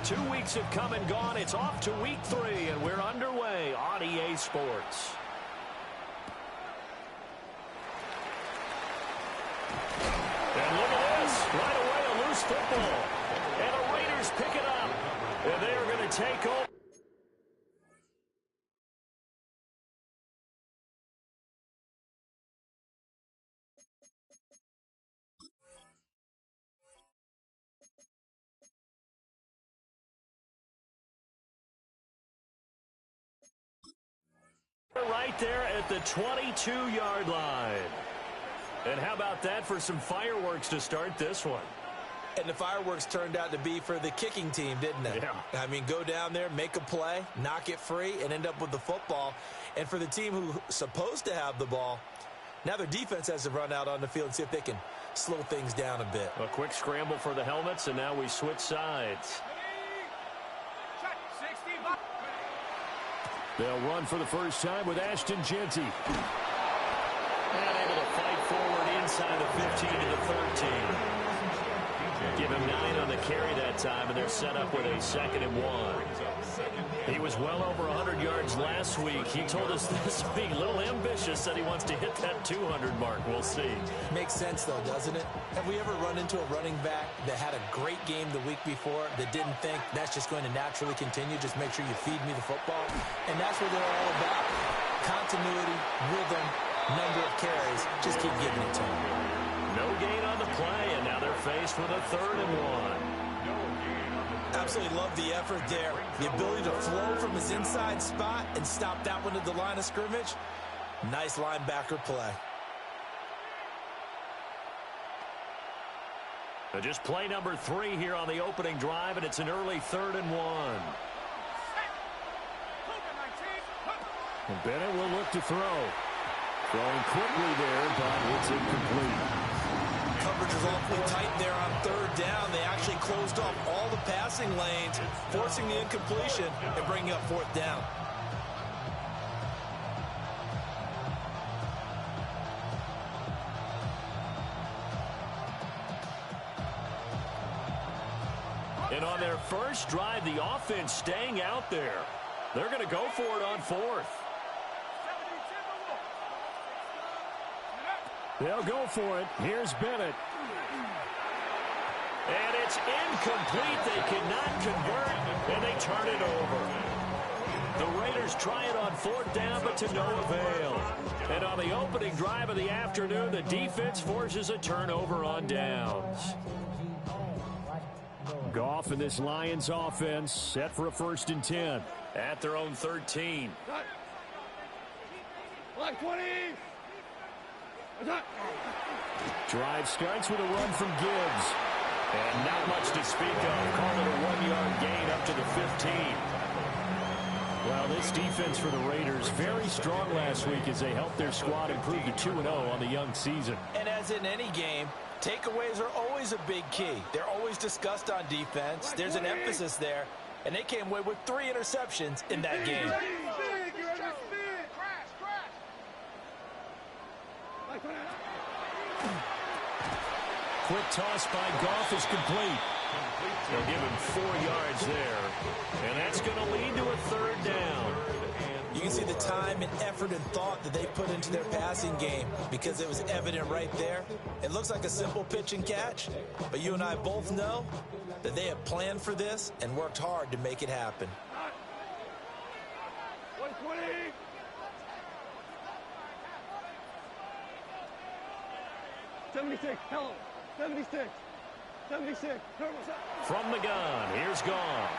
2 weeks have come and gone. It's off to week 3, and we're underway on EA Sports. And look at this. Right away, a loose football. And the Raiders pick it up. And they are going to take over. Right there at the 22-yard line. And how about that for some fireworks to start this one? And the fireworks turned out to be for the kicking team, didn't they? Yeah. I mean, go down there, make a play, knock it free, and end up with the football. And for the team who's supposed to have the ball, now their defense has to run out on the field and see if they can slow things down a bit. A quick scramble for the helmets, and now we switch sides. They'll run for the first time with Ashton Jeanty. And able to fight forward inside the 15 to the 13. Give him 9 on the carry that time, and they're set up with a 2nd and 1. He was well over 100 yards last week. He told us this week, a little ambitious, said he wants to hit that 200 mark. We'll see. Makes sense, though, doesn't it? Have we ever run into a running back that had a great game the week before that didn't think that's just going to naturally continue? Just make sure you feed me the football. And that's what they're all about. Continuity, rhythm, number of carries. Just keep giving it to them. No gain on the play, and now they're faced with a 3rd and 1. Absolutely love the effort there. The ability to flow from his inside spot and stop that one at the line of scrimmage. Nice linebacker play. Just play number 3 here on the opening drive, and it's an early 3rd and 1. And Bennett will look to throw. Throwing quickly there, but it's incomplete. Coverage is awfully tight there on 3rd down. They actually closed off all the passing lanes, forcing the incompletion and bringing up 4th down. And on their first drive, the offense staying out there. They're going to go for it on 4th. They'll go for it. Here's Bennett. And it's incomplete. They cannot convert, and they turn it over. The Raiders try it on 4th down, but to no avail. And on the opening drive of the afternoon, the defense forces a turnover on downs. Goff and this Lions offense set for a 1st and 10 at their own 13. Black 20. Drive starts with a run from Gibbs. And not much to speak of. Call it a 1-yard gain up to the 15. Well, this defense for the Raiders, very strong last week as they helped their squad improve to 2-0 on the young season. And as in any game, takeaways are always a big key. They're always discussed on defense. There's an emphasis there. And they came away with 3 interceptions in that game. Quick toss by Goff is complete. They'll give him 4 yards there. And that's going to lead to a 3rd down. You can see the time and effort and thought that they put into their passing game because it was evident right there. It looks like a simple pitch and catch, but you and I both know that they have planned for this and worked hard to make it happen. 120. Hello. 76. 76. From the gun, here's Goff.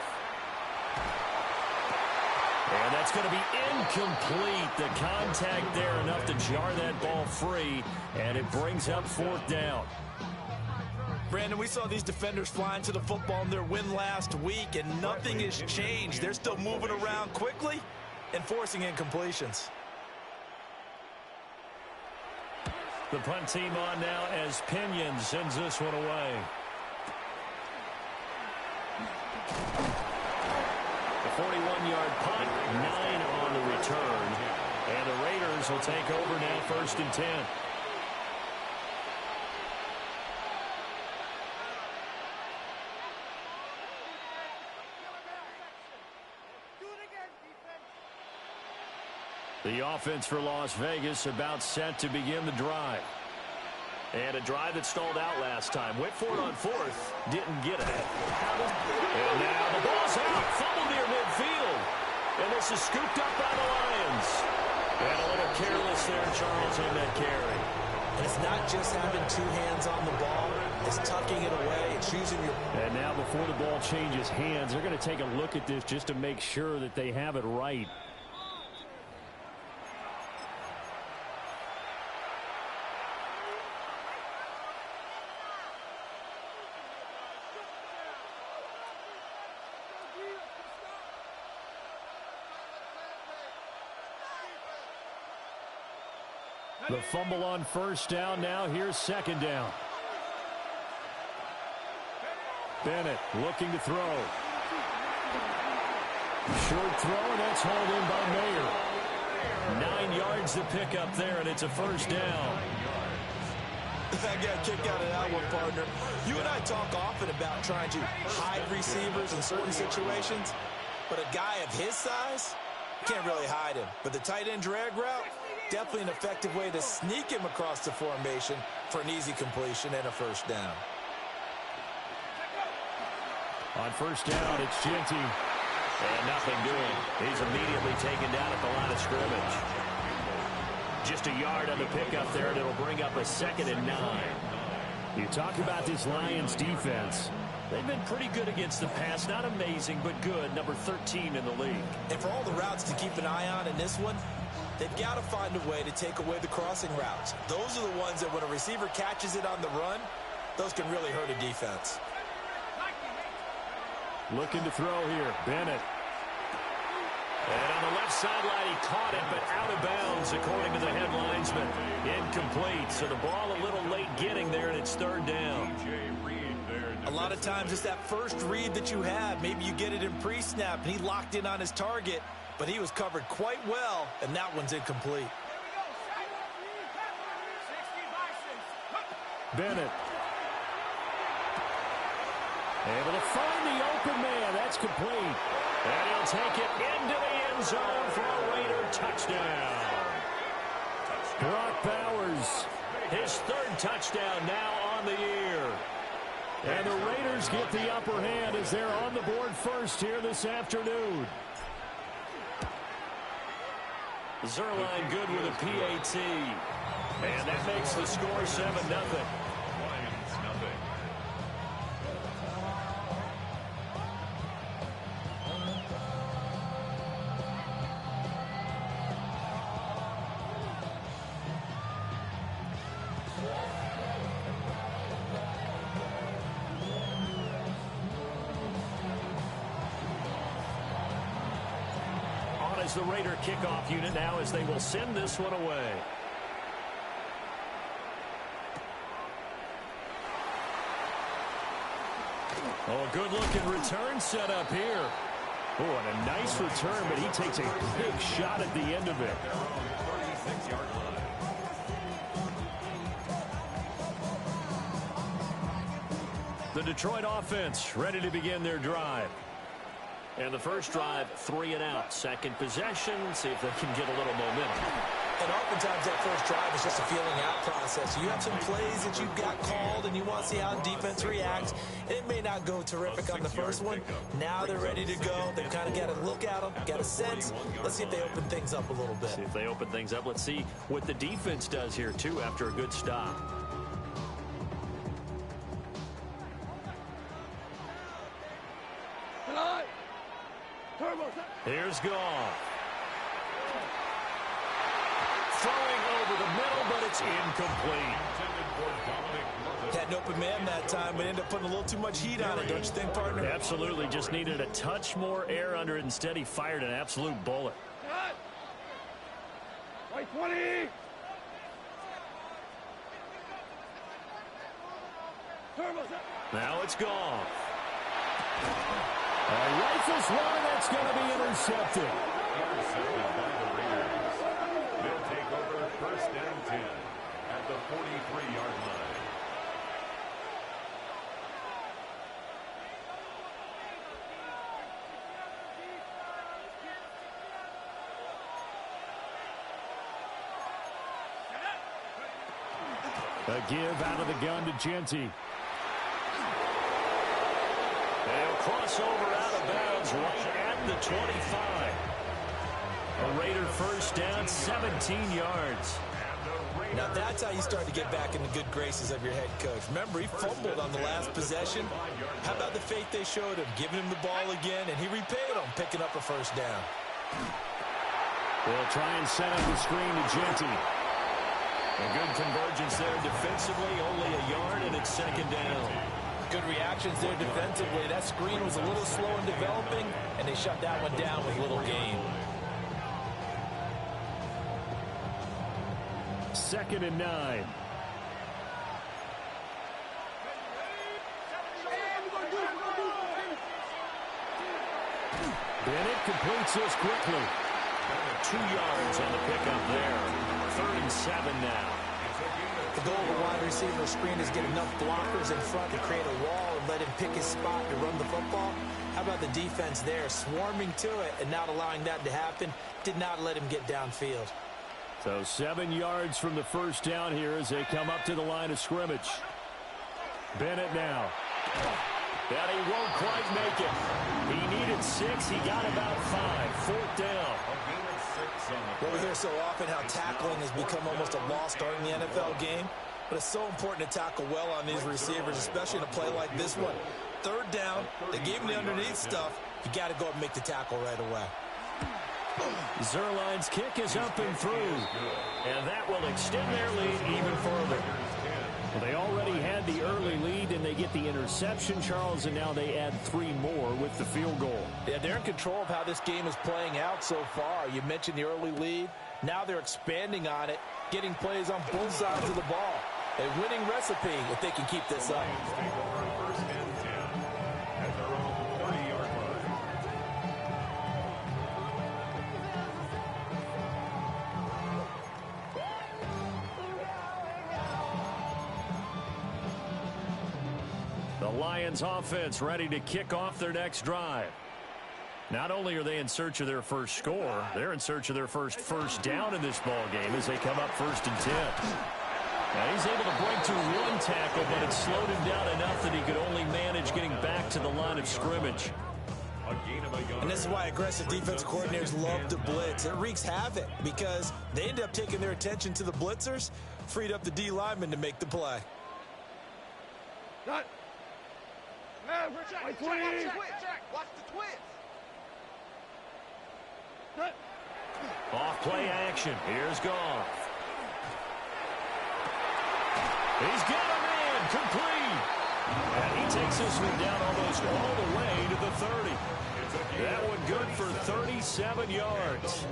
And that's going to be incomplete. The contact there enough to jar that ball free, and it brings up 4th down. Brandon, we saw these defenders flying to the football in their win last week, and nothing has changed. They're still moving around quickly and forcing incompletions. The punt team on now as Pinion sends this one away. The 41-yard punt, 9 on the return. And the Raiders will take over now 1st and 10. The offense for Las Vegas about set to begin the drive. And a drive that stalled out last time. Went for it on fourth. Didn't get it. And now the ball's out. Fumble near midfield. And this is scooped up by the Lions. And a little careless there, Charles, on that carry. And it's not just having two hands on the ball. It's tucking it away. It's using your... And now before the ball changes hands, they're going to take a look at this just to make sure that they have it right. The fumble on first down. Now here's second down. Bennett looking to throw. Short throw, and that's hauled in by Mayer. 9 yards to pick up there, and it's a first down. I got kicked out of that one, partner. You and I talk often about trying to hide receivers in certain situations, but a guy of his size can't really hide him. But the tight end drag route, definitely an effective way to sneak him across the formation for an easy completion and a first down. On first down, it's Genty. And nothing doing. He's immediately taken down at the line of scrimmage. Just a yard on the pickup there, and it'll bring up a 2nd and 9. You talk about this Lions defense. They've been pretty good against the pass. Not amazing, but good. Number 13 in the league. And for all the routes to keep an eye on in this one, they've got to find a way to take away the crossing routes. Those are the ones that when a receiver catches it on the run, those can really hurt a defense. Looking to throw here, Bennett. And on the left sideline, he caught it, but out of bounds, according to the head linesman. Incomplete, so the ball a little late getting there, and it's third down. A lot of times it's that first read that you have. Maybe you get it in pre-snap, and he locked in on his target, but he was covered quite well, and that one's incomplete. Bennett. Able to find the open man. That's complete. And he'll take it into the end zone for a Raider touchdown. Brock Bowers, his 3rd touchdown now on the year. And the Raiders get the upper hand as they're on the board first here this afternoon. Zerline good with a PAT. And that makes the score 7-0. As the Raider kickoff unit now as they will send this one away. Oh, a good-looking return set up here. Oh, and a nice return, but he takes a big shot at the end of it. The Detroit offense ready to begin their drive. And the first drive, 3 and out. Second possession, see if they can get a little momentum. And oftentimes that first drive is just a feeling out process. You have some plays that you've got called and you want to see how defense reacts. And it may not go terrific on the first one. Now they're ready to go. They've kind of got to look at them, got a sense. Let's see if they open things up a little bit. See if they open things up. Let's see what the defense does here, too, after a good stop. Here's Goff. Throwing over the middle, but it's incomplete. Had an open man that time, but ended up putting a little too much heat on it, don't you think, partner? Absolutely. Just needed a touch more air under it. Instead, he fired an absolute bullet. Right 20. Now it's Goff. Rifles one, that's going to be intercepted. Intercepted by the Raiders. They'll take over first and 10 at the 43-yard line. A give out of the gun to Genty. They'll cross over out of bounds right at the 25. A Raider first down, 17 yards. Now that's how you start to get back in the good graces of your head coach. Remember, he fumbled on the last possession. How about the faith they showed him, giving him the ball again, and he repaid them, picking up a first down. They'll try and set up the screen to Genty. A good convergence there defensively, only a yard, and it's second down. Good reactions there defensively. That screen was a little slow in developing, and they shut that one down with little gain. Second and 9. Bennett completes this quickly. 2 yards on the pickup there. 3rd and 7 now. The goal of a wide receiver screen is get enough blockers in front to create a wall and let him pick his spot to run the football. How about the defense there, swarming to it and not allowing that to happen? Did not let him get downfield. So 7 yards from the first down here as they come up to the line of scrimmage. Bennett now. And he won't quite make it. He needed 6. He got about 5. 4th down. Well, we hear so often how tackling has become almost a lost art in the NFL game. But it's so important to tackle well on these receivers, especially in a play like this one. 3rd down, they gave him the underneath stuff. You got to go up and make the tackle right away. Zerline's kick is up and through. And that will extend their lead even further. Well, they already had the early lead, and they get the interception, Charles, and now they add 3 more with the field goal. Yeah, they're in control of how this game is playing out so far. You mentioned the early lead. Now they're expanding on it, getting plays on both sides of the ball. A winning recipe if they can keep this up. First and 10 at their own 30-yard line. The Lions offense ready to kick off their next drive. Not only are they in search of their first score, they're in search of their first down in this ball game as they come up 1st and 10. Now he's able to break through 1 tackle, but it slowed him down enough that he could only manage getting back to the line of scrimmage. And this is why aggressive defensive coordinators love to blitz. It wreaks havoc because they end up taking their attention to the blitzers, freed up the D lineman to make the play. Cut. Check. Watch the twist. Cut. Off play action. Here's Goff. He's got a man complete. And he takes this one down almost all the way to the 30. That one good for 37 yards.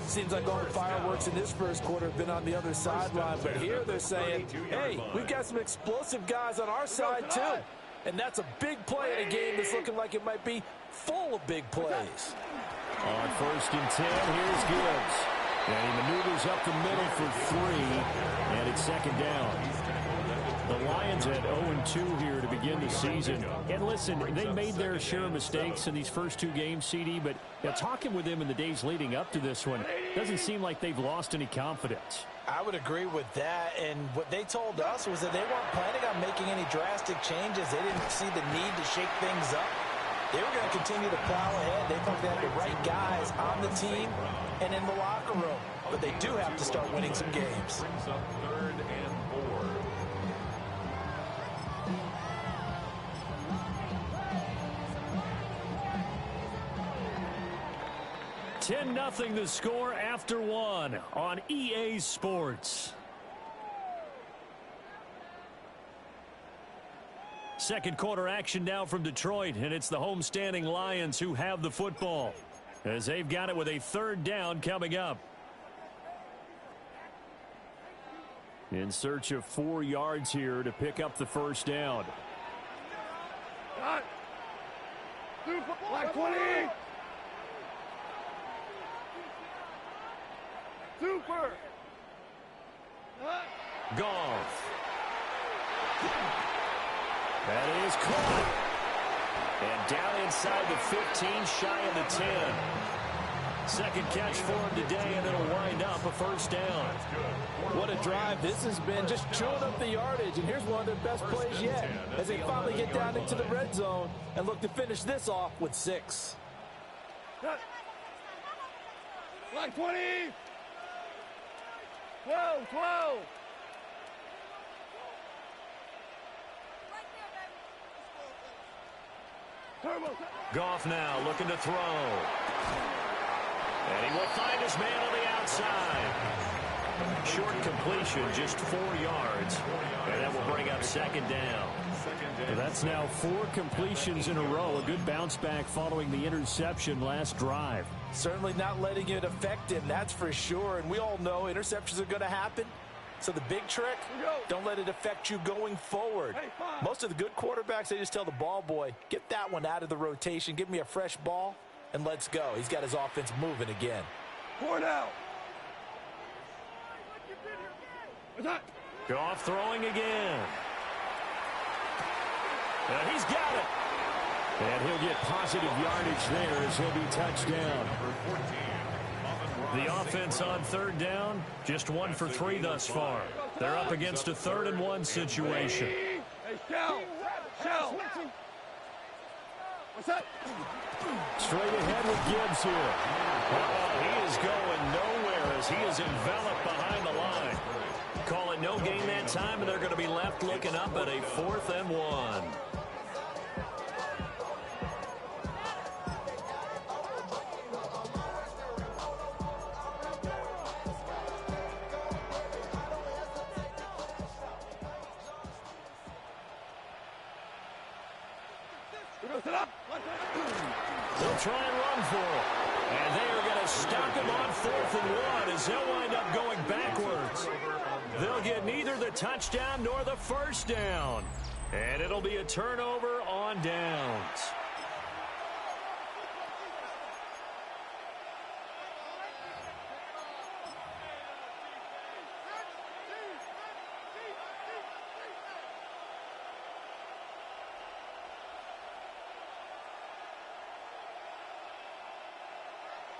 Seems like all the fireworks in this first quarter have been on the other sideline, but here they're saying, hey, we've got some explosive guys on our side too. And that's a big play in a game that's looking like it might be full of big plays. On 1st and 10, here's Gibbs. And he maneuvers up the middle for 3, and it's 2nd down. The Lions had 0-2 here to begin the season. And listen, they made their share of mistakes in these first 2 games, CD, but talking with them in the days leading up to this one, doesn't seem like they've lost any confidence. I would agree with that, and what they told us was that they weren't planning on making any drastic changes. They didn't see the need to shake things up. They were going to continue to plow ahead. They thought they had the right guys on the team and in the locker room, but they do have to start winning some games. Brings up 3rd and 4. 10-0 the score after 1 on EA Sports. Second quarter action now from Detroit, and it's the homestanding Lions who have the football as they've got it with a 3rd down coming up. In search of 4 yards here to pick up the first down. Cut. Like 20. Super. Goff. That is caught. And down inside the 15, shy of the 10. Second catch for him today, and it'll wind up a first down. What a drive this has been, just chewing up the yardage. And here's one of their best plays yet as they finally get down into the red zone and look to finish this off with 6. Like 20. 12, 12. Goff now looking to throw. And he will find his man on the outside. Short completion, just 4 yards. And that will bring up second down. That's now 4 completions in a row. A good bounce back following the interception last drive. Certainly not letting it affect him, that's for sure. And we all know interceptions are going to happen. So the big trick, don't let it affect you going forward. Most of the good quarterbacks, they just tell the ball boy, get that one out of the rotation, give me a fresh ball, and let's go. He's got his offense moving again. 4 now. Goff throwing again. And he's got it. And he'll get positive yardage there as he'll be touched down. The offense on third down, just 1 for 3 thus far. They're up against a 3rd and 1 situation. Hey, Shell. What's that? Straight ahead with Gibbs here. He is going nowhere as he is enveloped behind the line. Calling no gain that time, and they're going to be left looking up at a 4th and 1. They'll try and run for it. And they are going to stop him on 4th and 1 as they'll wind up going backwards. They'll get neither the touchdown nor the first down. And it'll be a turnover on downs.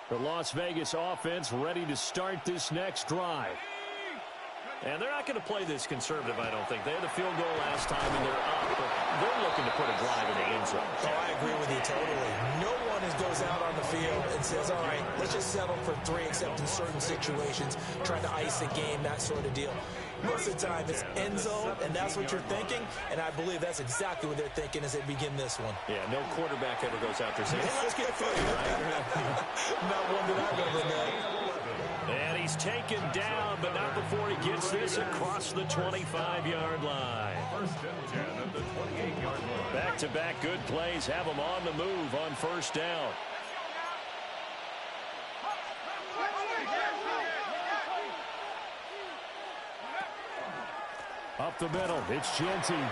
The Las Vegas offense ready to start this next drive. And they're not going to play this conservative, I don't think. They had a field goal last time, and they're up. But they're looking to put a drive in the end zone. Oh, I agree with you totally. No one goes out on the field and says, all right, let's just settle for 3, except in certain situations, trying to ice a game, that sort of deal. Most of the time, it's end zone, and that's what you're thinking. And I believe that's exactly what they're thinking as they begin this one. Yeah, no quarterback ever goes out there saying, hey, let's get 3, right? Not one that I've ever met. And he's taken down, but not before he gets this across the 25-yard line. First and 10 at the 28-yard line. Back-to-back good plays have him on the move on first down. Up the middle, it's Genty. And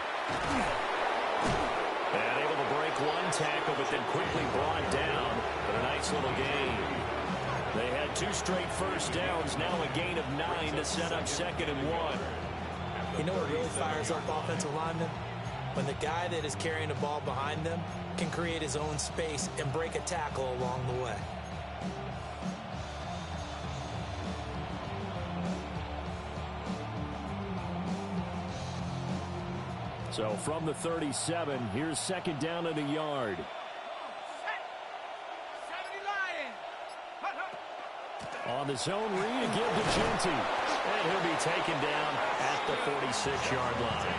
able to break one tackle, but then quickly brought down. But a nice little gain. They had 2 straight first downs, now a gain of 9 to set up 2nd and 1. You know what really fires up offensive linemen? When the guy that is carrying the ball behind them can create his own space and break a tackle along the way. So from the 37, here's 2nd down at a yard. On the zone read, a give to Genty. And he'll be taken down at the 46-yard line.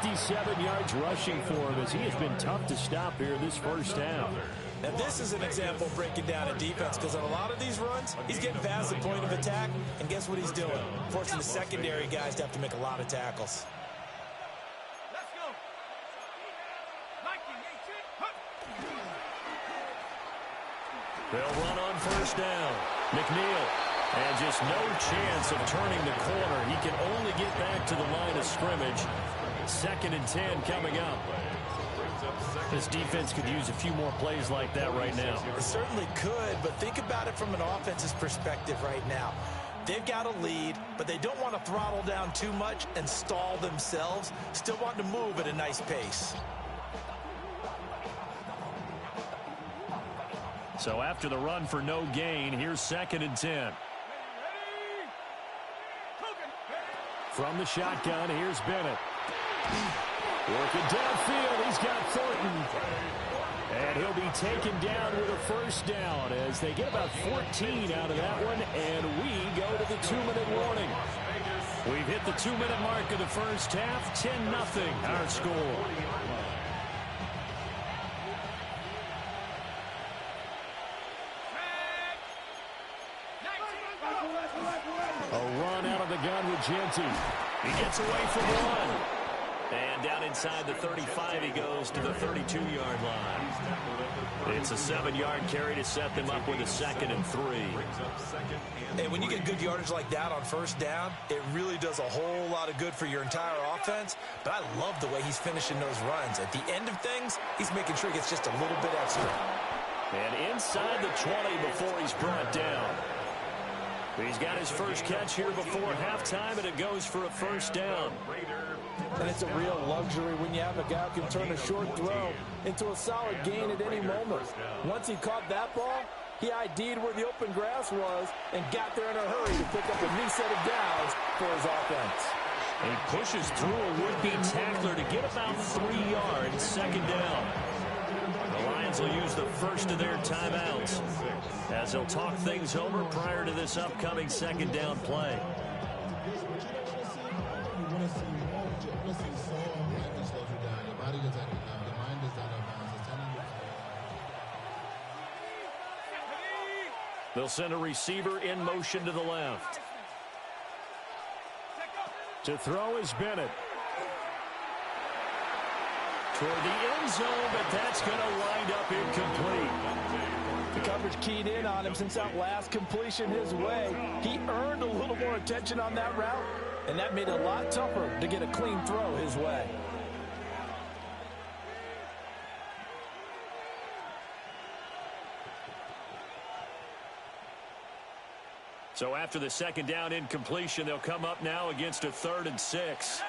57 yards rushing for him as he has been tough to stop here this first down. Now this is an example of breaking down a defense, because on a lot of these runs, he's getting past the point of attack, and guess what he's doing? Forcing the secondary guys to have to make a lot of tackles. They'll run on first down. McNeil, and just no chance of turning the corner. He can only get back to the line of scrimmage. 2nd and 10 coming up. This defense could use a few more plays like that right now. It certainly could, but think about it from an offense's perspective right now. They've got a lead, but they don't want to throttle down too much and stall themselves. Still want to move at a nice pace. So after the run for no gain, here's 2nd and 10. From the shotgun, here's Bennett. Working downfield, he's got Thornton. And he'll be taken down with a first down as they get about 14 out of that one, and we go to the 2-minute warning. We've hit the 2-minute mark of the first half, 10-0 our score. A run out of the gun with Genty. He gets away from one. And down inside the 35, he goes to the 32-yard line. It's a 7-yard carry to set them up with a 2nd and 3. Hey, when you get good yardage like that on first down, it really does a whole lot of good for your entire offense. But I love the way he's finishing those runs. At the end of things, he's making sure he gets just a little bit extra. And inside the 20 before he's brought down. He's got his first catch here before halftime, and it goes for a first down. And it's a real luxury when you have a guy who can turn a short throw into a solid gain at any moment. Once he caught that ball, he ID'd where the open grass was and got there in a hurry to pick up a new set of downs for his offense. He pushes through a would-be tackler to get about 3 yards, 2nd down. The Lions will use the first of their timeouts as they'll talk things over prior to this upcoming 2nd down play. They'll send a receiver in motion to the left. To throw is Bennett. Toward the end zone, but that's going to wind up incomplete. The coverage keyed in on him since that last completion his way. He earned a little more attention on that route, and that made it a lot tougher to get a clean throw his way. So after the 2nd down incompletion, they'll come up now against a 3rd and 6.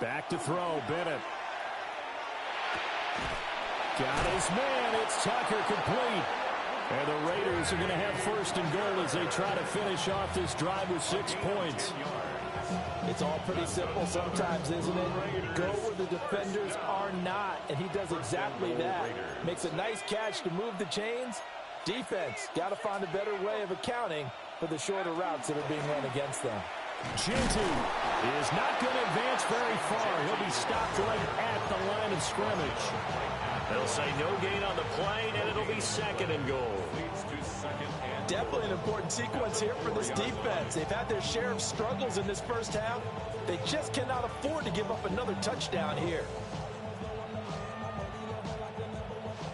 Back to throw, Bennett. Got his man, it's Tucker complete. And the Raiders are going to have 1st and goal as they try to finish off this drive with 6 points. It's all pretty simple sometimes, isn't it? Go where the defenders are not, and he does exactly that. Makes a nice catch to move the chains. Defense, got to find a better way of accounting for the shorter routes that are being run against them. Genty is not going to advance very far. He'll be stopped right at the line of scrimmage. They'll say no gain on the play, and it'll be 2nd and goal. Definitely an important sequence here for this defense. They've had their share of struggles in this first half. They just cannot afford to give up another touchdown here.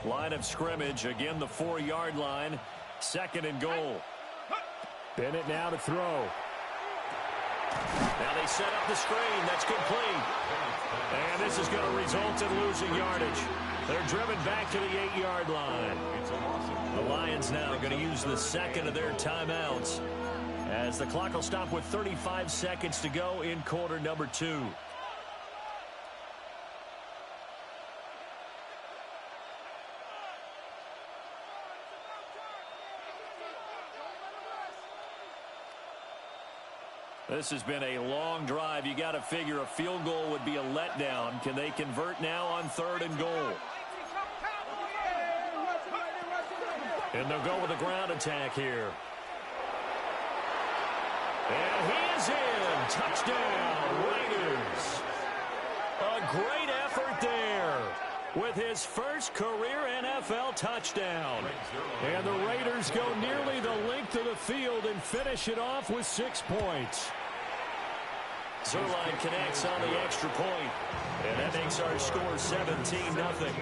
Line of scrimmage, again the 4-yard line. 2nd and goal. Bennett now to throw. Now they set up the screen. That's complete. And this is going to result in losing yardage. They're driven back to the 8-yard line. The Lions now going to use the 2nd of their timeouts as the clock will stop with 35 seconds to go in quarter number 2. This has been a long drive. You got to figure a field goal would be a letdown. Can they convert now on 3rd and goal? And they'll go with a ground attack here. And he is in. Touchdown, Raiders. A great effort there with his first career NFL touchdown. And the Raiders go nearly the length of the field and finish it off with 6 points. Zerline connects on the extra point, and that makes our score 17-0.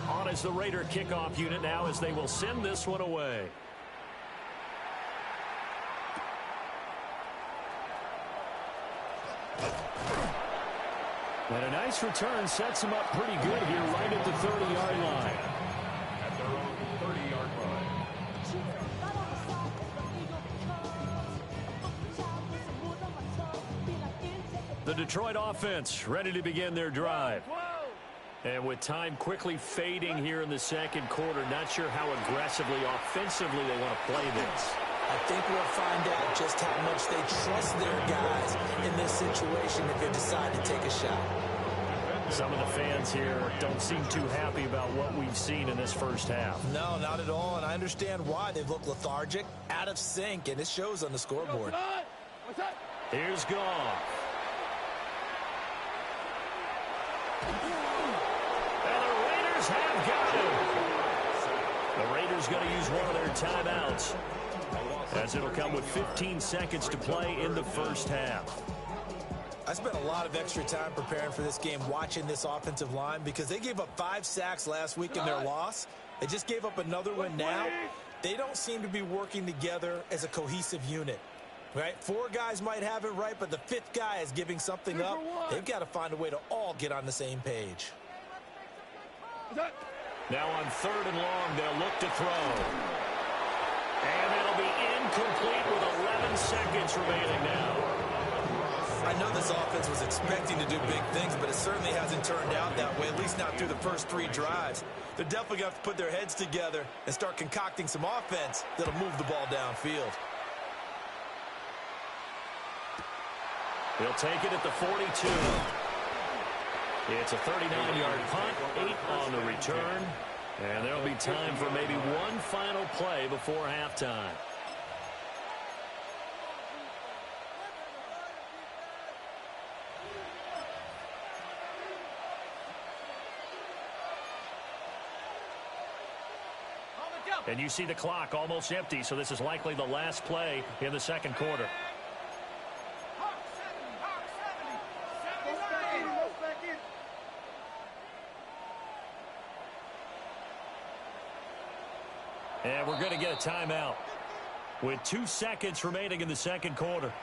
On is the Raider kickoff unit now as they will send this one away. And a nice return sets him up pretty good here right at the 30-yard line. At their own 30-yard line. The Detroit offense ready to begin their drive. And with time quickly fading here in the second quarter, not sure how aggressively, offensively they want to play this. I think we'll find out just how much they trust their guys in this situation if they decide to take a shot. Some of the fans here don't seem too happy about what we've seen in this first half. No, not at all, and I understand why. They've looked lethargic, out of sync, and it shows on the scoreboard. Here's Goff. And the Raiders have got him. The Raiders going to use one of their timeouts, as it'll come with 15 seconds to play in the first half. I spent a lot of extra time preparing for this game watching this offensive line because they gave up 5 sacks last week in their loss. They just gave up another one now. They don't seem to be working together as a cohesive unit. Right? 4 guys might have it right, but the 5th guy is giving something up. They've got to find a way to all get on the same page. Now on 3rd and long, they'll look to throw. And it'll be incomplete with 11 seconds remaining now. I know this offense was expecting to do big things, but it certainly hasn't turned out that way, at least not through the first 3 drives. They're definitely going to have to put their heads together and start concocting some offense that'll move the ball downfield. He'll take it at the 42. It's a 39-yard punt, 8 on the return. And there'll be time for maybe one final play before halftime. And you see the clock almost empty, so this is likely the last play in the second quarter. And we're going to get a timeout with 2 seconds remaining in the second quarter.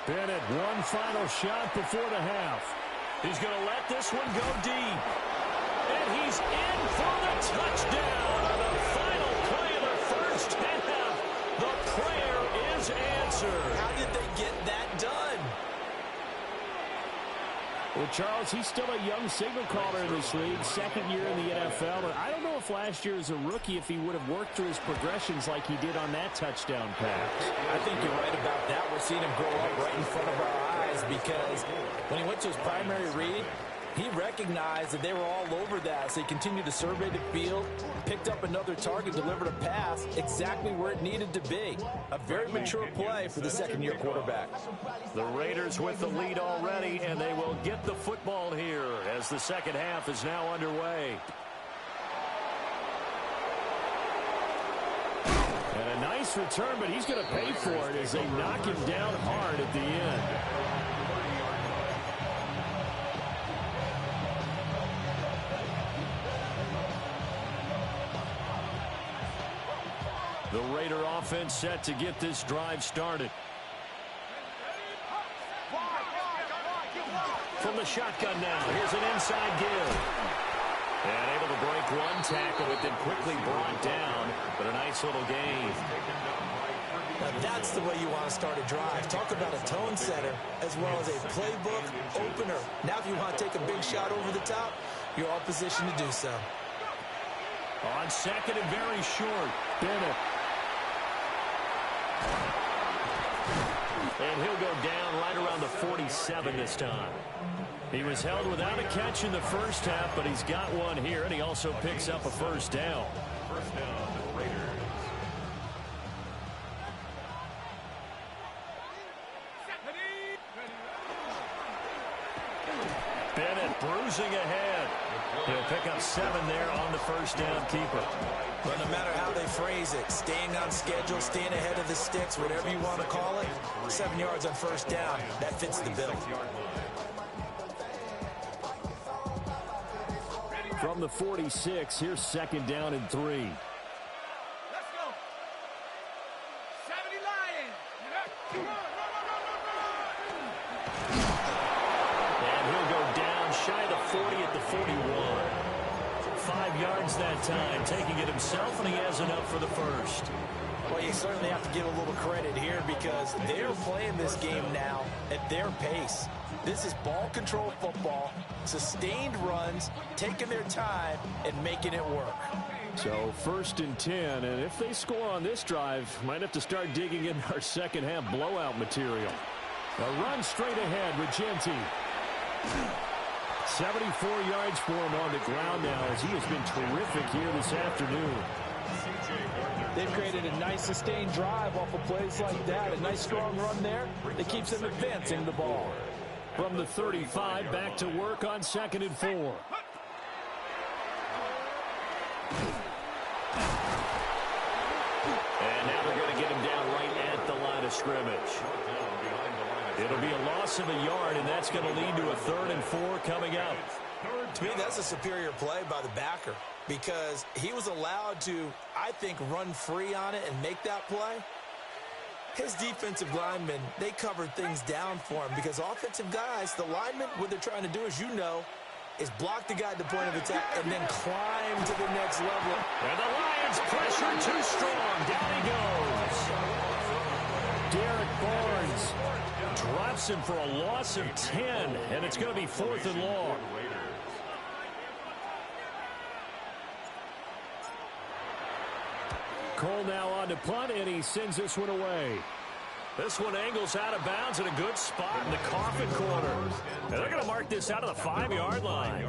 Bennett, one final shot before the half. He's going to let this one go deep. And he's in for the touchdown on the final play of the first half. The prayer is answered. How did they get that done? Well, Charles, he's still a young signal caller in this league, 2nd year in the NFL. But I don't know if last year as a rookie, if he would have worked through his progressions like he did on that touchdown pass. I think you're right about that. We're seeing him grow up right in front of our eyes because when he went to his primary read, he recognized that they were all over that. So he continued to survey the field, picked up another target, delivered a pass exactly where it needed to be. A very mature play for the 2nd-year quarterback. The Raiders with the lead already, and they will get the football here as the second half is now underway. And a nice return, but he's going to pay for it as they knock him down hard at the end. The Raider offense set to get this drive started. From the shotgun now, here's an inside give. And able to break one tackle, but then quickly brought down. But a nice little gain. Now that's the way you want to start a drive. Talk about a tone setter as well as a playbook opener. Now if you want to take a big shot over the top, you're all positioned to do so. On 2nd and very short, Bennett. And he'll go down right around the 47 this time. He was held without a catch in the first half, but he's got one here, and he also picks up a first down. First down, Raiders. Bennett bruising ahead. He'll pick up 7 there on the first down keeper. But no matter how they phrase it, staying on schedule, staying ahead of the sticks, whatever you want to call it, 7 yards on first down, that fits the bill. From the 46, here's second down and 3. Let's go. 70 Lions. And he'll go down shy of the 40 at the 41. 5 yards that time, taking it himself, and he has enough for the first. Well, you certainly have to give a little credit here because they're playing this game now at their pace. This is ball control football, sustained runs, taking their time, and making it work. So first and 10, and if they score on this drive, might have to start digging in our second half blowout material. A run straight ahead with Genty. 74 yards for him on the ground now as he has been terrific here this afternoon. They've created a nice sustained drive off of plays like that. A nice strong run there that keeps them advancing the ball. From the 35, back to work on second and 4. And now they're going to get him down right at the line of scrimmage. It'll be a loss of a yard, and that's going to lead to a 3rd and 4 coming up. To me, that's a superior play by the backer because he was allowed to, I think, run free on it and make that play. His defensive linemen, they covered things down for him because offensive guys, the linemen, what they're trying to do, as you know, is block the guy at the point of attack and then climb to the next level. And the Lions pressure too strong. Down he goes. Derek Barnes Drops him for a loss of 10, and it's going to be 4th and long. Cole now on to punt, and he sends this one away. This one angles out of bounds in a good spot in the coffin corner. And they're going to mark this out of the 5-yard line.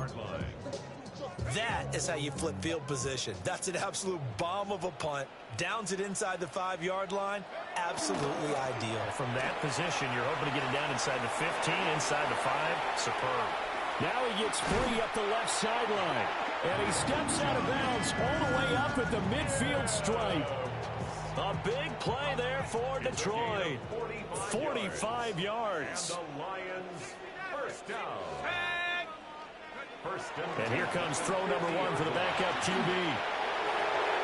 That is how you flip field position. That's an absolute bomb of a punt. Downs it inside the 5-yard line. Absolutely ideal. From that position, you're hoping to get it down inside the 15, inside the 5. Superb. Now he gets free up the left sideline. And he steps out of bounds all the way up at the midfield stripe. A big play there for Detroit. 45 yards. And the Lions first down. And here comes throw number 1 for the backup QB.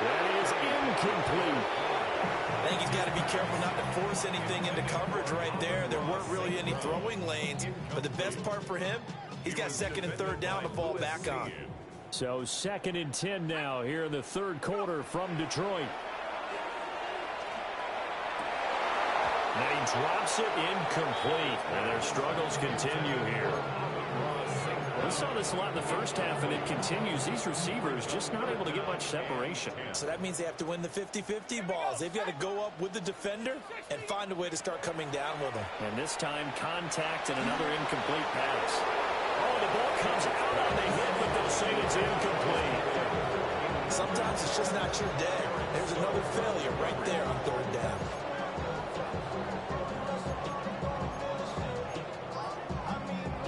That is incomplete. I think he's got to be careful not to force anything into coverage right there. There weren't really any throwing lanes. But the best part for him, he's got 2nd and 3rd down to fall back on. So 2nd and 10 now here in the 3rd quarter from Detroit. And he drops it incomplete. And their struggles continue here. We saw this a lot in the first half, and it continues. These receivers just not able to get much separation. So that means they have to win the 50-50 balls. They've got to go up with the defender and find a way to start coming down with them. And this time, contact and another incomplete pass. Oh, the ball comes out on the hit, but they'll say it's incomplete. Sometimes it's just not your day. There's another failure right there on 3rd down.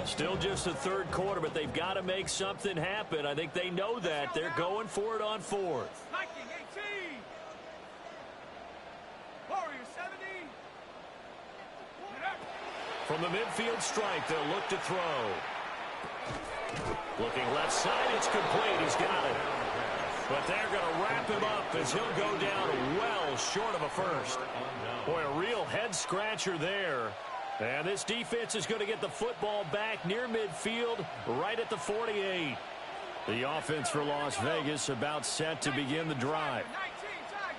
Still just the 3rd quarter, but they've got to make something happen. I think they know that. They're going for it on 4th. Viking 18. Warrior 70. From the midfield stripe, they'll look to throw. Looking left side, it's complete. He's got it. But they're going to wrap him up as he'll go down well short of a first. Boy, a real head-scratcher there. And this defense is going to get the football back near midfield, right at the 48. The offense for Las Vegas about set to begin the drive.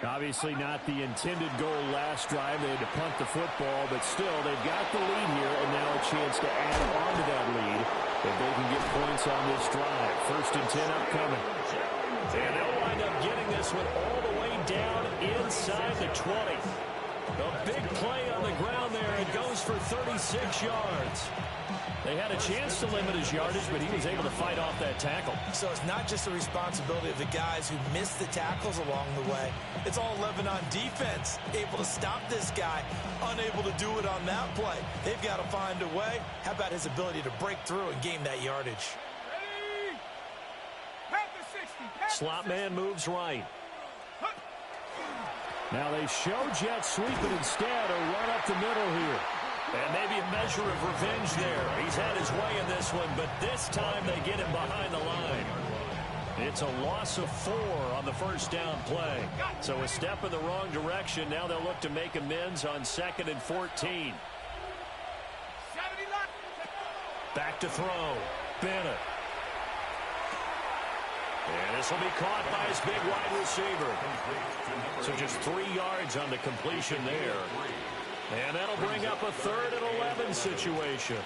Obviously not the intended goal last drive. They had to punt the football, but still, they've got the lead here, and now a chance to add on to that lead if they can get points on this drive. 1st and 10 upcoming. And they'll wind up getting this one all the way down inside the 20. A big play on the ground there. It goes for 36 yards. They had a chance to limit his yardage, but he was able to fight off that tackle. So it's not just the responsibility of the guys who missed the tackles along the way. It's all 11 on defense, able to stop this guy, unable to do it on that play. They've got to find a way. How about his ability to break through and gain that yardage? Slot man moves right. Now they show jet sweep it instead, or run up the middle here. And maybe a measure of revenge there. He's had his way in this one, but this time they get him behind the line. It's a loss of 4 on the first down play. So a step in the wrong direction. Now they'll look to make amends on 2nd and 14. Back to throw. Bennett. And this will be caught by his big wide receiver. So just 3 yards on the completion there. And that'll bring up a 3rd and 11 situation.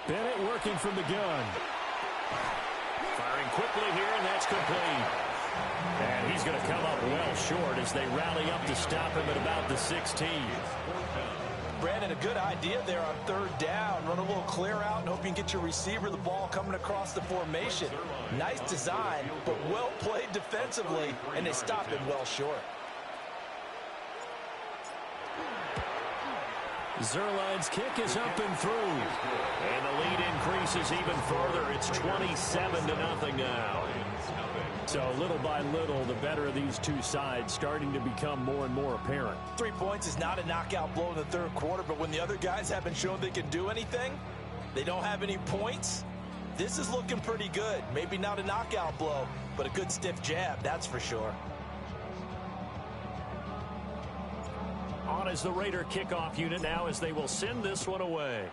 Bennett working from the gun. Firing quickly here, and that's complete. And he's going to come up well short as they rally up to stop him at about the 16. Brandon, a good idea there on 3rd down. Run a little clear out and hope you can get your receiver the ball coming across the formation. Nice design, but well played defensively, and they stop him well short. Zerline's kick is up and through. And the lead increases even further. It's 27-0 now. So little by little, the better of these two sides starting to become more and more apparent. 3 points is not a knockout blow in the 3rd quarter, but when the other guys haven't shown they can do anything, they don't have any points, this is looking pretty good. Maybe not a knockout blow, but a good stiff jab, that's for sure. On is the Raider kickoff unit now as they will send this one away.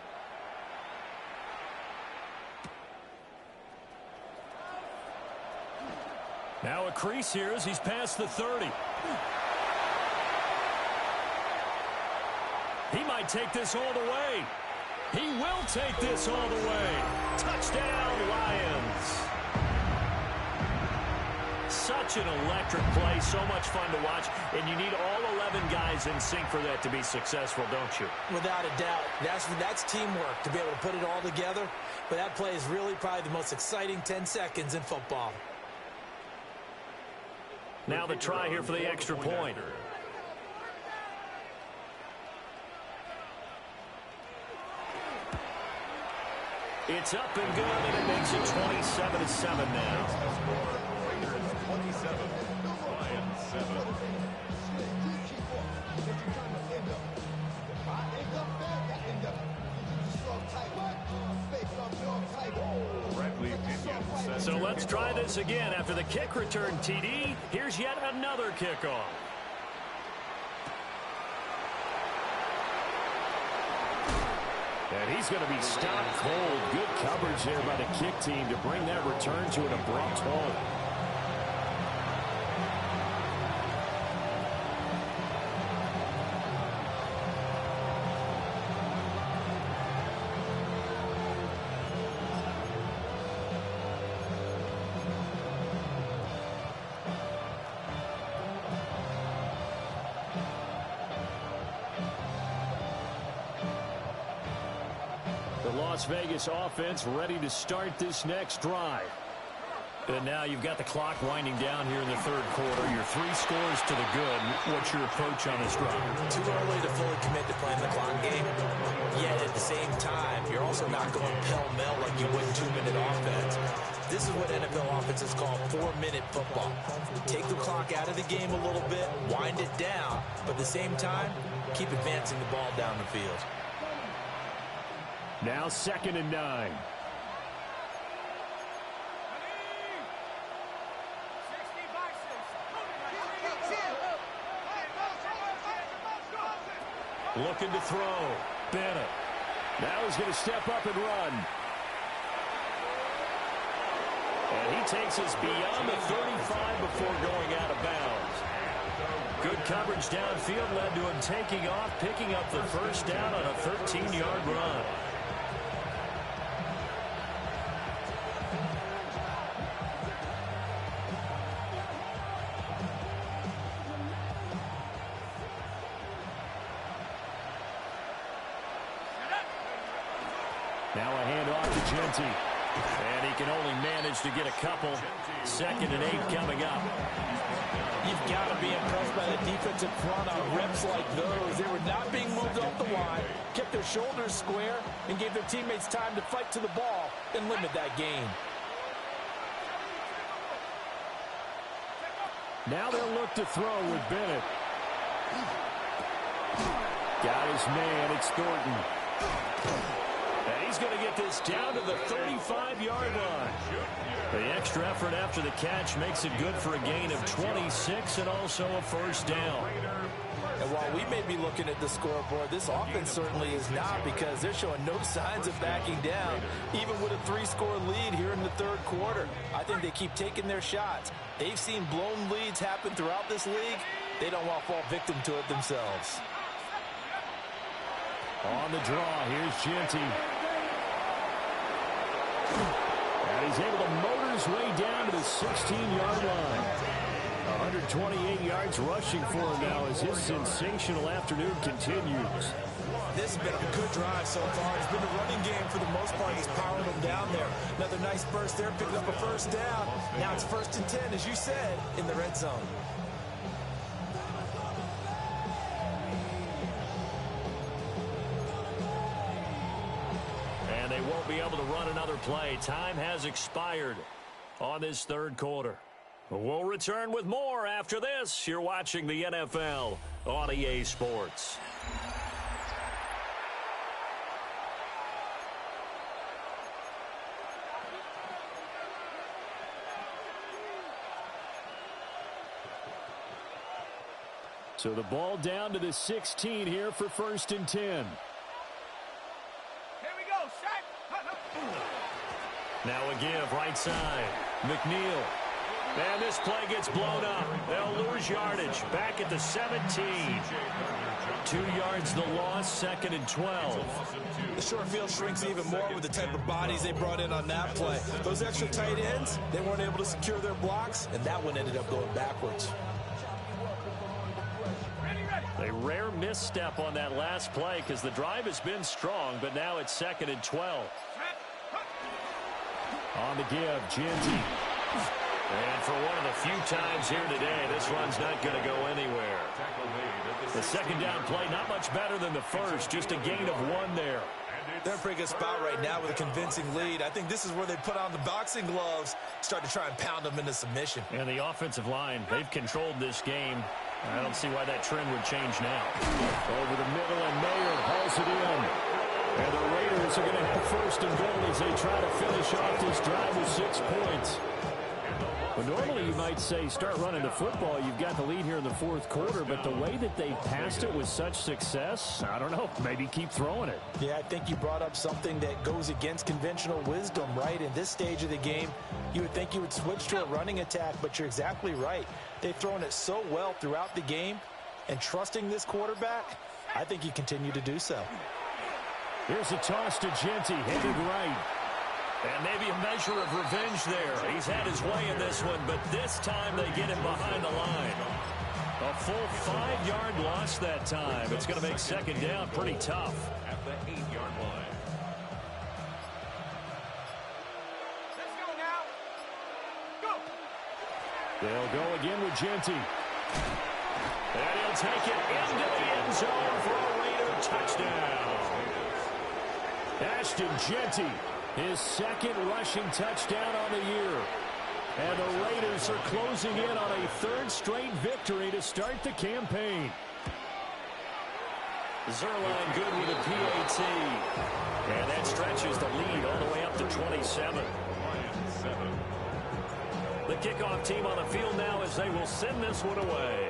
Now a crease here as he's past the 30. He might take this all the way. He will take this all the way. Touchdown, Lions. Such an electric play, so much fun to watch, and you need all 11 guys in sync for that to be successful, don't you? Without a doubt. That's teamwork to be able to put it all together. But that play is really probably the most exciting 10 seconds in football. Now the try here for the extra point. It's up and good, and it makes it 27-7 now. 27, Lions 7. So let's try this again. After the kick return TD, here's yet another kickoff. And he's going to be stopped cold. Good coverage there by the kick team to bring that return to an abrupt halt. Las Vegas offense ready to start this next drive. And now you've got the clock winding down here in the 3rd quarter. You're 3 scores to the good. What's your approach on this drive? Too early to fully commit to playing the clock game. Yet at the same time, you're also not going pell-mell like you would 2-minute offense. This is what NFL offenses call 4-minute football. Take the clock out of the game a little bit, wind it down, but at the same time, keep advancing the ball down the field. Now 2nd and 9. Looking to throw. Bennett. Now he's going to step up and run. And he takes us beyond the 35 before going out of bounds. Good coverage downfield led to him taking off, picking up the first down on a 13-yard run. Now a handoff to Genty. And he can only manage to get a couple. 2nd and 8 coming up. You've got to be impressed by the defensive front on reps like those. They were not being moved off the line, kept their shoulders square, and gave their teammates time to fight to the ball and limit that gain. Now they'll look to throw with Bennett. Got his man. It's Thornton. And he's going to get this down to the 35-yard line. The extra effort after the catch makes it good for a gain of 26 and also a first down. And while we may be looking at the scoreboard, this offense certainly is not, because they're showing no signs of backing down, even with a 3-score lead here in the third quarter. I think they keep taking their shots. They've seen blown leads happen throughout this league. They don't want to fall victim to it themselves. On the draw, here's Genty. And he's able to motor his way down to the 16-yard line. 128 yards rushing for him now as his sensational afternoon continues. This has been a good drive so far. It's been a running game for the most part. He's powering them down there. Another nice burst there, picking up a first down. Now it's 1st and 10, as you said, in the red zone. And they won't be able to run another play. Time has expired on this third quarter. We'll return with more after this. You're watching the NFL on EA Sports. So the ball down to the 16 here for 1st and 10. Here we go, set. Now a give right side. McNeil. And this play gets blown up. They'll lose yardage. Back at the 17. 2 yards the loss, 2nd and 12. The short field shrinks even more with the type of bodies they brought in on that play. Those extra tight ends, they weren't able to secure their blocks, and that one ended up going backwards. A rare misstep on that last play because the drive has been strong, but now it's 2nd and 12. On the give, Genty. And for one of the few times here today, this run's not going to go anywhere. The 2nd down play, not much better than the first, just a gain of 1 there. They're in a pretty good spot right now with a convincing lead. I think this is where they put on the boxing gloves, start to try and pound them into submission. And the offensive line, they've controlled this game. I don't see why that trend would change now. Over the middle, and Mayer hauls it in. And the Raiders are going to have 1st and goal as they try to finish off this drive with 6 points. But normally you might say start running the football. You've got the lead here in the 4th quarter, but the way that they passed it with such success, I don't know, maybe keep throwing it. Yeah, I think you brought up something that goes against conventional wisdom, right? In this stage of the game, you would think you would switch to a running attack, but you're exactly right. They've thrown it so well throughout the game, and trusting this quarterback, I think you continue to do so. Here's a toss to Genty, headed right. And maybe a measure of revenge there. He's had his way in this one, but this time they get him behind the line. A full 5-yard loss that time. It's going to make 2nd down pretty tough. At the 8-yard line. Let's go now. Go. They'll go again with Genty. And he'll take it into the end zone for a Raider touchdown. Ashton Genty, his 2nd rushing touchdown on the year. And the Raiders are closing in on a 3rd straight victory to start the campaign. Zerline good with a PAT. And that stretches the lead all the way up to 27. The kickoff team on the field now as they will send this one away.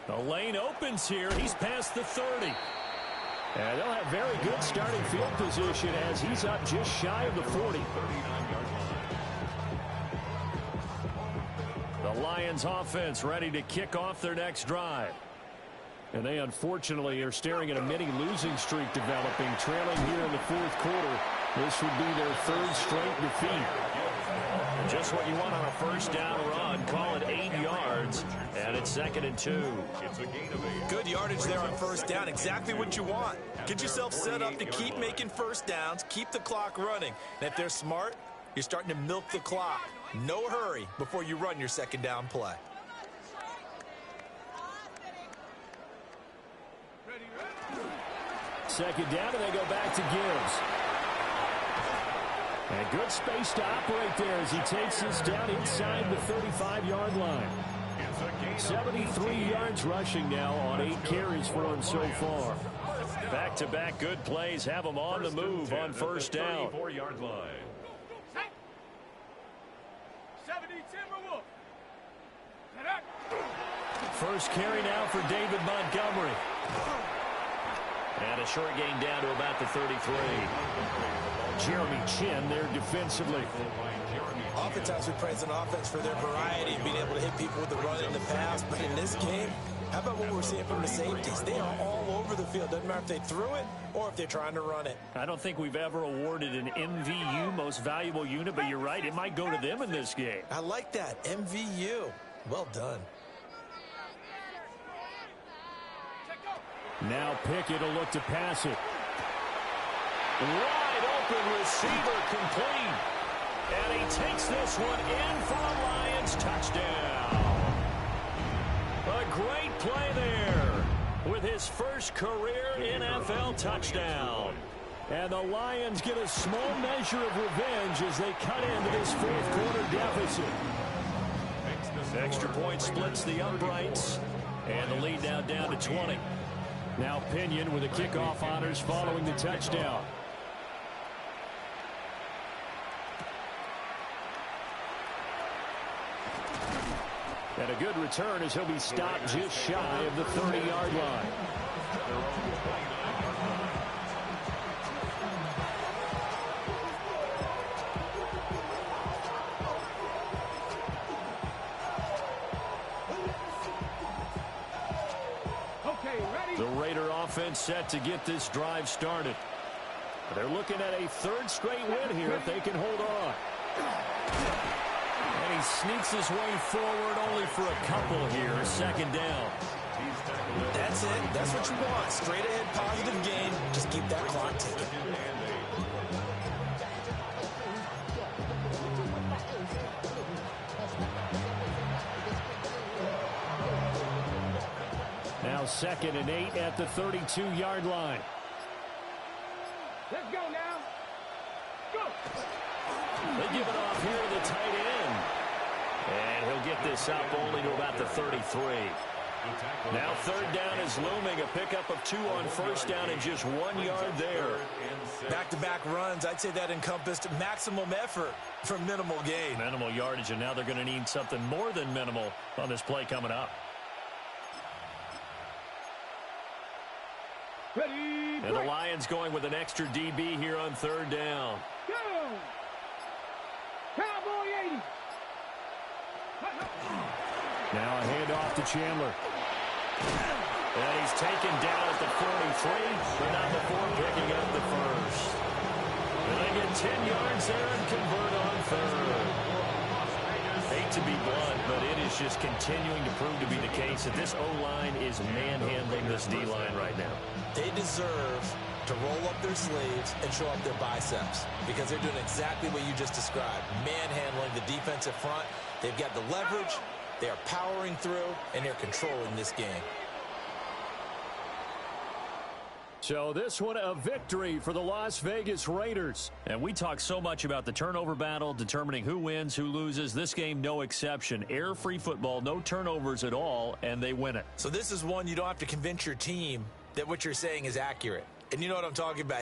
The lane opens here. He's past the 30. And they'll have very good starting field position as he's up just shy of the 40. The Lions offense ready to kick off their next drive. And they unfortunately are staring at a mini losing streak developing, trailing here in the 4th quarter. This would be their 3rd straight defeat. Just what you want on a first down run. Call it 8 yards, and it's 2nd and 2. It's a gain of 8. Good yardage there on first down. Exactly what you want. Get yourself set up to keep making first downs, keep the clock running. And if they're smart, you're starting to milk the clock. No hurry before you run your second down play. Second down, and they go back to Gibbs. And good space to operate there as he takes this down inside the 35-yard line. 73 yards rushing now on 8 carries for him so far. Back-to-back good plays have him on the move on first down. 34-yard line. 70 Timberwolves. First carry now for David Montgomery. And a short gain down to about the 33. Jeremy Chin there defensively. Oftentimes we praise an offense for their variety and being able to hit people with the run in the pass. But in this game, how about what we're seeing from the safeties? They are all over the field. Doesn't matter if they threw it or if they're trying to run it. I don't think we've ever awarded an MVU, most valuable unit, but you're right, it might go to them in this game. I like that. MVU. Well done. Now Pickett will look to pass it. Wide open receiver complete. And he takes this one in for a Lions touchdown. A great play there with his first career NFL touchdown. And the Lions get a small measure of revenge as they cut into this fourth-quarter deficit. Extra point splits the uprights. And the lead now down to 20. Now Pinion with the kickoff honors following the touchdown. And a good return as he'll be stopped just shy of the 30-yard line. The Raider offense set to get this drive started. They're looking at a third straight win here if they can hold on. And he sneaks his way forward only for a couple here. Second down. That's it. That's what you want. Straight ahead positive gain. Just keep that clock ticking. Now 2nd and 8 at the 32-yard line. Let's go now. Go. They give it off here to the tight end. And he'll get this up only to about the 33. Now third down is looming. A pickup of 2 on first down and just 1 yard there. Back-to-back runs, I'd say that encompassed maximum effort for minimal gain. Minimal yardage, and now they're going to need something more than minimal on this play coming up. Ready, and the Lions going with an extra DB here on third down. Go! Cowboy 80. Now a handoff to Chandler. And he's taken down at the 43, but not before picking up the first. And they get 10 yards there and convert on third. Hate to be blunt, but it is just continuing to prove to be the case that this O-line is manhandling this D-line right now. They deserve to roll up their sleeves and show up their biceps because they're doing exactly what you just described, manhandling the defensive front. They've got the leverage, they are powering through, and they're controlling this game. So this one a victory for the Las Vegas Raiders. And we talk so much about the turnover battle, determining who wins, who loses. This game, no exception. Error-free football, no turnovers at all, and they win it. So this is one you don't have to convince your team that what you're saying is accurate. And you know what I'm talking about.